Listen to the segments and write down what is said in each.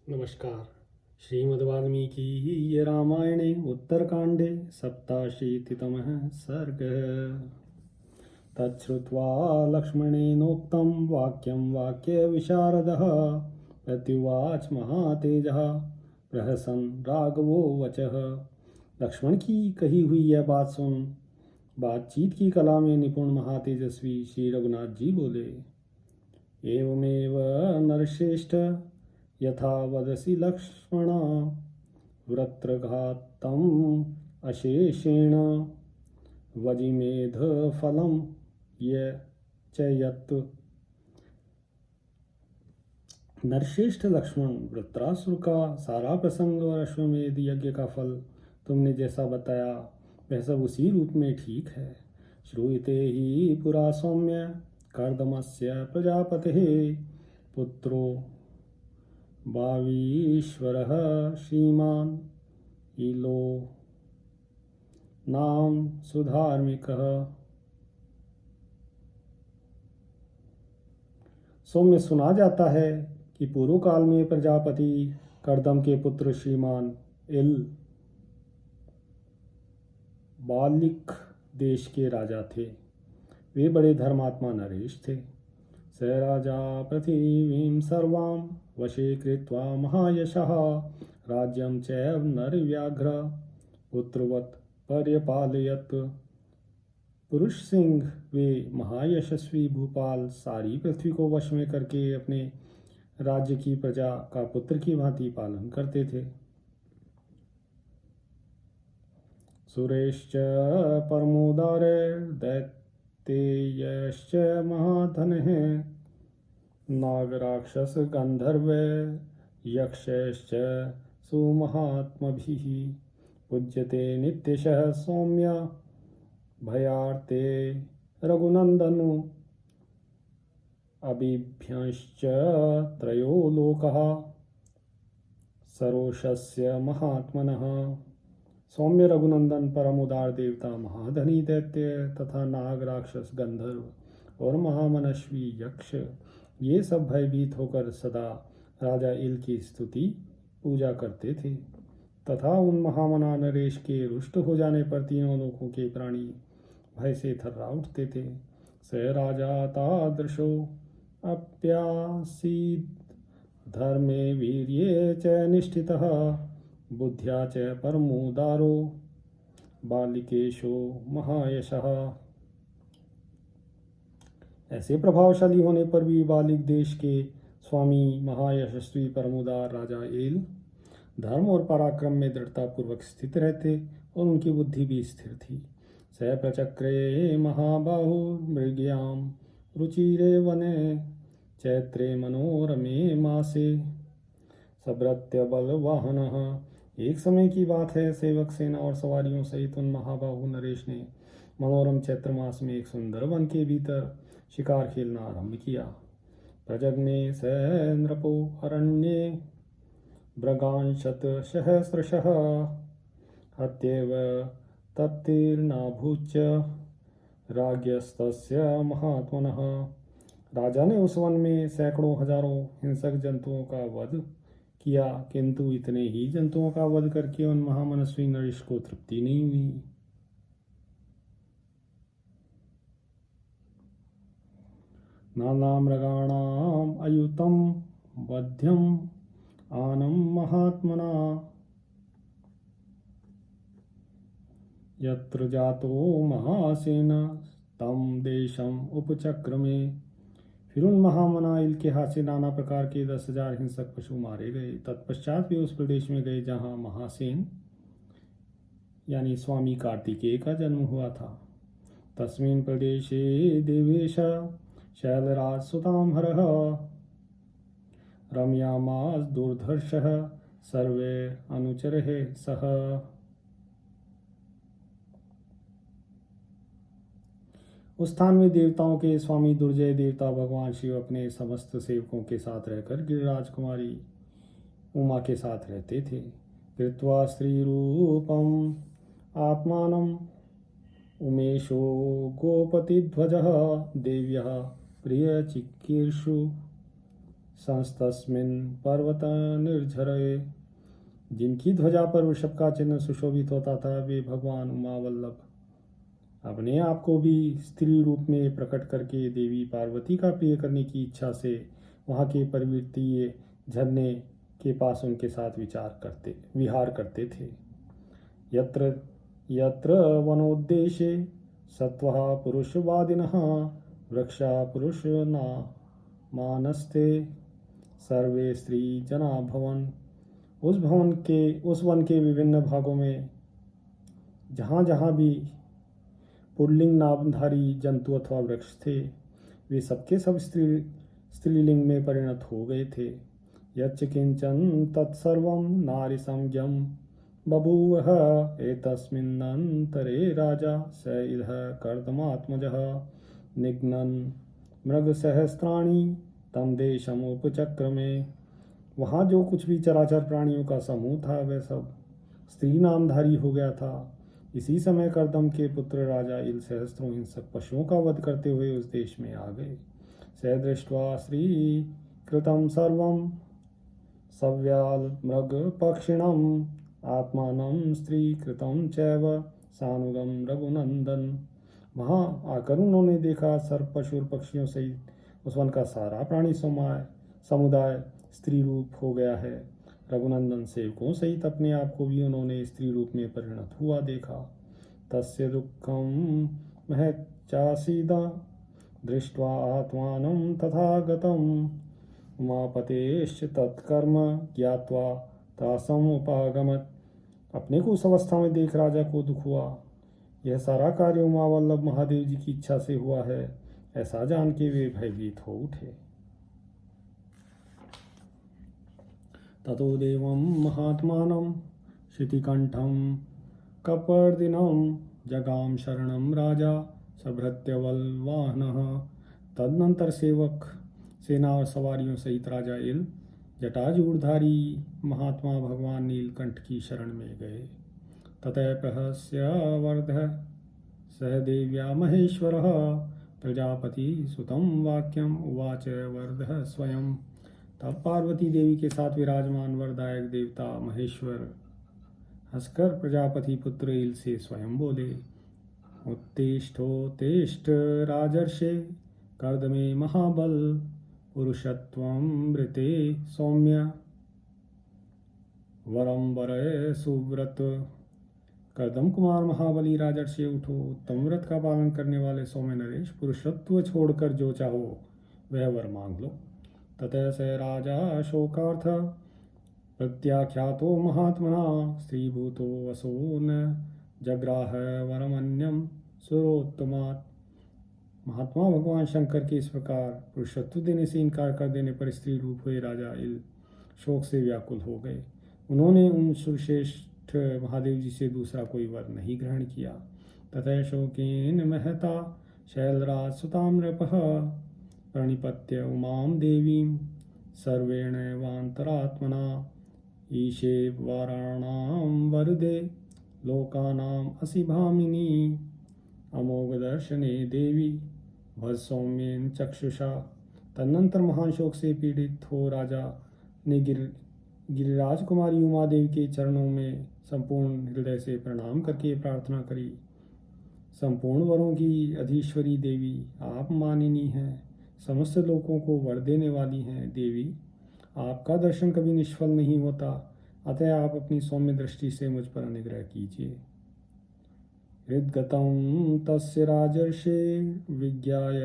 नमस्कार। श्रीमद् वाल्मीकि रामायणे उत्तरकांडे सप्ताशीतितमः सर्गः। तच्छ्रुत्वा लक्ष्मणेनोक्तं वाक्यं वाक्यविशारदः प्रत्युवाच महातेजः प्रहसन् राघवो वचः। लक्ष्मण की कही हुई यह बात सुन बातचीत की कला में निपुण महातेजस्वी श्री रघुनाथ जी बोले, एवमेव नरश्रेष्ठ यथा वदसि लक्ष्मण वृत्रघातम् अशेषेण वजिमेधफलं य च यत्। नरश्रेष्ठ लक्ष्मण, वृत्रासुर का सारा प्रसंग और अश्वमेध यज्ञ का फल तुमने जैसा बताया वह सब उसी रूप में ठीक है। श्रूयते ही पुरा सौम्य कर्दमस्य प्रजापतेः पुत्रो भावीश्वरः श्रीमान् इलो नाम सुधार्मिकः। सौम्य सुना जाता है कि पूर्व काल में प्रजापति कर्दम के पुत्र श्रीमान इल बालिक देश के राजा थे। वे बड़े धर्मात्मा नरेश थे। स राजा पृथिवीं सर्वां वशे कृत्वा महायशः राज्यं चैव नरव्याघ्र पुत्रवत् पर्यपालयत्। पुरुष सिंह वे महायशस्वी भूपाल सारी पृथ्वी को वश में करके अपने राज्य की प्रजा का पुत्र की भांति पालन करते थे। सुरेश्च परमोदारे दैत्ययश्च महाधनः नागराक्षस गंधर्व यक्षश्च सुमहात्मभिः पूज्यते नित्यशः सौम्य भयार्ते रघुनंदनु अभिभ्यश्च त्रयो लोकः सरोषस्य महात्मनः। सौम्य रघुनंदन परम उदार देवता महाधनी दैत्य तथा नाग राक्षस गंधर्व और महामनस्वी यक्ष ये सब भयभीत होकर सदा राजा इल की स्तुति पूजा करते थे तथा उन महामना नरेश के रुष्ट हो जाने पर तीनों लोकों के प्राणी भय से थर्रा उठते थे। स राजा तादृशो अप्यासीद धर्मे वीर्ये च निष्ठितः बुद्ध्या च परमोदारो बालिकेशो महायशः। ऐसे प्रभावशाली होने पर भी बालिक देश के स्वामी महायशस्वी परमोदार राजा एल धर्म और पराक्रम में दृढ़तापूर्वक स्थित रहते और उनकी बुद्धि भी स्थिर थी। स प्रचक्रे महाबाहु मृग्याम रुचिरे वने चैत्रे मनोरमे मासे सभृत्य बलवाहनः। एक समय की बात है, सेवक सेना और सवारियों सहित उन महाबाहु नरेश ने मनोरम चैत्र मास में एक सुंदर वन के भीतर शिकार खेलना आरंभ किया। प्रजग्ने स नृपो अरण्ये भ्रगांशत सहस्रशः हत्येव तप्तिर्नाभूच राज्ञस्तस्य महात्मनः। राजा ने उस वन में सैकड़ों हजारों हिंसक जंतुओं का वध किया, किंतु इतने ही जंतुओं का वध करके उन महामनस्वी नरेश को तृप्ति नहीं हुई। नाना मृगाणाम अयुतम वध्यम आनम महात्मना यत्र जातो महासेना तम देशम उपचक्रमे। फिर उन महामना इल के हाथ से नाना प्रकार के 10,000 हिंसक पशु मारे गए। तत्पश्चात वे उस प्रदेश में गए जहाँ महासेन यानी स्वामी कार्तिकेय का जन्म हुआ था। तस्मिन् प्रदेशे देवेश शैलराज सुतामहरः रमयामास दुर्धर्षः सर्वे अनुचरः सह। उस स्थान में देवताओं के स्वामी दुर्जय देवता भगवान शिव अपने समस्त सेवकों के साथ रहकर गिरिराज कुमारी उमा के साथ रहते थे। कृत्वा स्त्री रूपम आत्मानम उमेशो गोपतिध्वजः देव्यः प्रिय चिकीर्षु संस्तस्मिन् पर्वत निर्झरे। जिनकी ध्वजा पर वृषभ का चिन्ह सुशोभित होता था वे भगवान उमा वल्लभ अपने आप को भी स्त्री रूप में प्रकट करके देवी पार्वती का प्रिय करने की इच्छा से वहाँ के पर्वतीय झरने के पास उनके साथ विहार करते थे। यत्र यत्र वनोद्देशे सत्वः पुरुषवादिनः वृक्षा पुरुषना मानस्ते सर्वे स्त्री जना भवन। उस वन के विभिन्न भागों में जहाँ जहाँ भी पुल्लिंग नामधारी जंतु अथवा वृक्ष थे वे सबके सब स्त्रीलिंग में परिणत हो गए थे। यच्च किंचन तत्सर्वं नारी संज्ञम बभूव एतस्मिन्नन्तरे राजा स इलः कर्दमात्मजः निघ्नन् मृगसहस्राणि तम देशमुपचक्रमे। वहाँ जो कुछ भी चराचर प्राणियों का समूह था वह सब स्त्री नामधारी हो गया था। इसी समय कर्दम के पुत्र राजा इल सहस्त्रों हिंसक पशुओं का वध करते हुए उस देश में आ गए। स दृष्ट्वा श्री कृतं सर्वं सव्याल मृग पक्षिणम आत्मानं स्त्री कृतं चैव सानुगम रघुनंदन। वहाँ आकर उन्होंने देखा सर्व पशु और पक्षियों सहित उस वन का सारा प्राणी समुदाय स्त्री रूप हो गया है। रघुनंदन सेवकों सहित अपने आप को भी उन्होंने स्त्री रूप में परिणत हुआ देखा। तस्य दुःखं महच्चासीदा दृष्ट्वा आत्मानं तथागतम् उमापतेश्च तत्कर्म ज्ञात्वा तासमुपागमत्। अपने को उस अवस्था में देख राजा को दुख हुआ। यह सारा कार्य उमा वल्लभ महादेव जी की इच्छा से हुआ है ऐसा जान के वे भयभीत हो उठे। ततो देवं महात्मानं शितिकंठं कपर्दिनं जगाम शरणं राजा सभृत्यवल्वाहनः। तदनंतर सेवक सेना और सवारियों सहित राजा इल जटाजूढ़धारी महात्मा भगवान नीलकंठ की शरण में गए। ततः प्रहस्य वर्धः सह देव्या महेश्वरः प्रजापति सुतं वाक्यम उवाच वर्धः स्वयं। तब पार्वती देवी के साथ विराजमान वरदायक देवता महेश्वर हंसकर प्रजापति पुत्र इल से स्वयं बोले। उत्तिष्ठोत्तिष्ठ राजर्षे कर्दमे महाबल पुरुषत्वं मृते सौम्य वरम वरय सुव्रत। कर्दम कुमार महाबली राजर्षि उठो, उत्तम व्रत का पालन करने वाले सौम्य नरेश, पुरुषत्व छोड़कर जो चाहो वह वर मांग लो। ततः स राजा शोकार्थ प्रत्याख्यातो महात्मना स्त्रीभूतो वसो न जग्राह वरमन्यम सुरोत्तमात्। महात्मा भगवान शंकर के इस प्रकार पुरुषत्व देने से इनकार कर देने पर स्त्री रूप हुए राजा इल शोक से व्याकुल हो गए। उन्होंने उन सुश्रेष्ठ महादेव जी से दूसरा कोई वर नहीं ग्रहण किया। ततः शोकेन महता शैलराज सुताम्रपः प्रणिपत्य उमां देवीं सर्वेण वान्तरात्मना ईशे वाराणां वरदे लोकानां असि भामिनी अमोघ दर्शने देवी भज सौम्येन चक्षुषा। तदनंतर महान शोक से पीड़ित हो राजा ने गिरिराज कुमारी उमा देवी के चरणों में संपूर्ण हृदय से प्रणाम करके प्रार्थना करी। संपूर्ण वरों की अधीश्वरी देवी आप मानिनी हैं, समस्त लोगों को वर देने वाली हैं। देवी आपका दर्शन कभी निष्फल नहीं होता, अतः आप अपनी सौम्य दृष्टि से मुझ पर अनुग्रह कीजिए। हृद्गतं तस्य राजर्षे विज्ञाय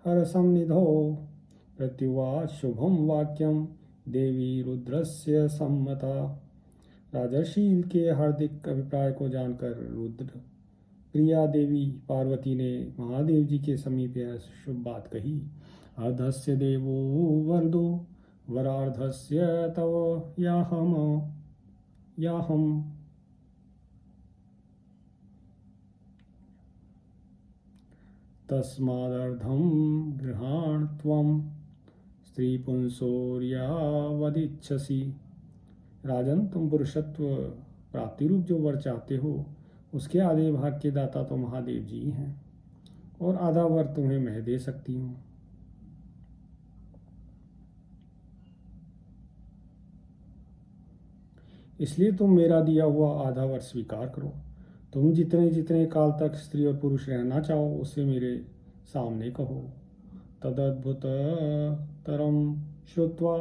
हरसंनिधौ प्रत्युवाच शुभं वाक्यं देवी रुद्रस्य सम्मता। राजर्षि के हार्दिक अभिप्राय को जानकर रुद्र प्रिया देवी पार्वती ने महादेव जी के समीप यह शुभ बात कही। अर्धस्य देवो वरदो वरार्धस्य तव याहम तस्मादर्धं गृहाण त्वं स्त्रीपुंसोर्यावदिच्छसि। राजन, तुम पुरुषत्व प्राप्ति रूप जो वर चाहते हो उसके आधे भाग के दाता तो महादेव जी हैं और आधा वर तुम्हें मैं दे सकती हूँ। इसलिए तुम मेरा दिया हुआ आधा वर्ष स्वीकार करो। तुम जितने जितने काल तक स्त्री और पुरुष रहना चाहो उसे मेरे सामने कहो। तदद्भुततरं श्रुत्वा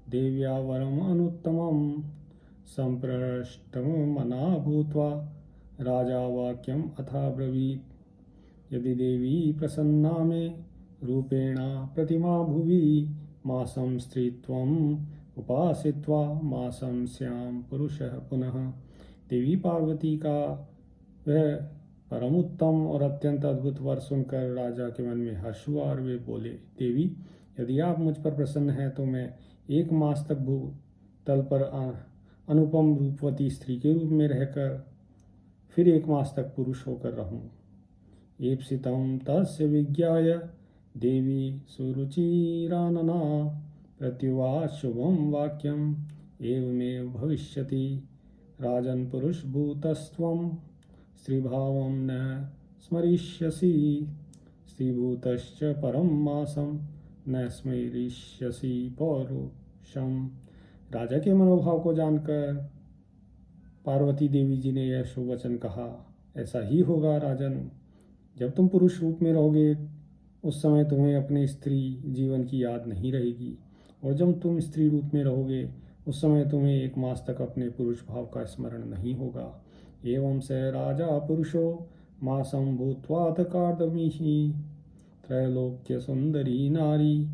देव्या वरम् अनुत्तमं सम्प्रष्टमना भूत्वा राजा वाक्यम् अथाब्रवीत्। यदि देवी प्रसन्ना मे रूपेण प्रतिमा भुवि मासं स्त्रीत्वम् उपासित्वा मासं स्याम पुरुषः पुनः। देवी पार्वती का वह परम उत्तम और अत्यंत अद्भुत वर सुनकर राजा के मन में हर्ष हुआ और वे बोले, देवी यदि आप मुझ पर प्रसन्न हैं तो मैं 1 मास तक भूतल पर अनुपम रूपवती स्त्री के रूप में रहकर फिर 1 मास तक पुरुष होकर रहूं। ईप्सितं तस्य विज्ञाय देवी सुरुचिरानना प्रत्युवाच शुभं वाक्यम् एवमेव भविष्यति। राजन् पुरुषभूतस्त्वं स्त्रीभावं न स्मरिष्यसि स्त्रीभूतश्च परं मासं न स्मरिष्यसि पौरुषम। राजा के मनोभाव को जानकर पार्वती देवी जी ने यह शुभ वचन कहा। ऐसा ही होगा राजन, जब तुम पुरुष रूप में रहोगे उस समय तुम्हें अपने स्त्री जीवन की याद नहीं रहेगी, और जब तुम स्त्री रूप में रहोगे उस समय तुम्हें 1 मास तक अपने पुरुष भाव का स्मरण नहीं होगा। एवं स राजा पुरुषो मासं भूत्वाथ कार्दमीहि त्रैलोक्य सुंदरी नारी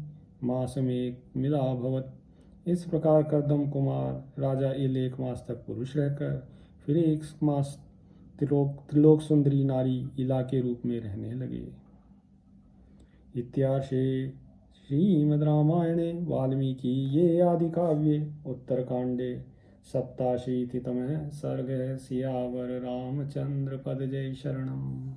मासमेक मिलाभवत। इस प्रकार कर्दम कुमार राजा इल 1 मास तक पुरुष रहकर फिर 1 मास त्रिलोक सुंदरी नारी इला के रूप में रहने लगे। इत्यार्षे श्रीमद् रामायणे वाल्मीकिये आदि काव्ये उत्तरकांडे 87तमः सर्गः। सियावर रामचंद्र पद जय शरणम्।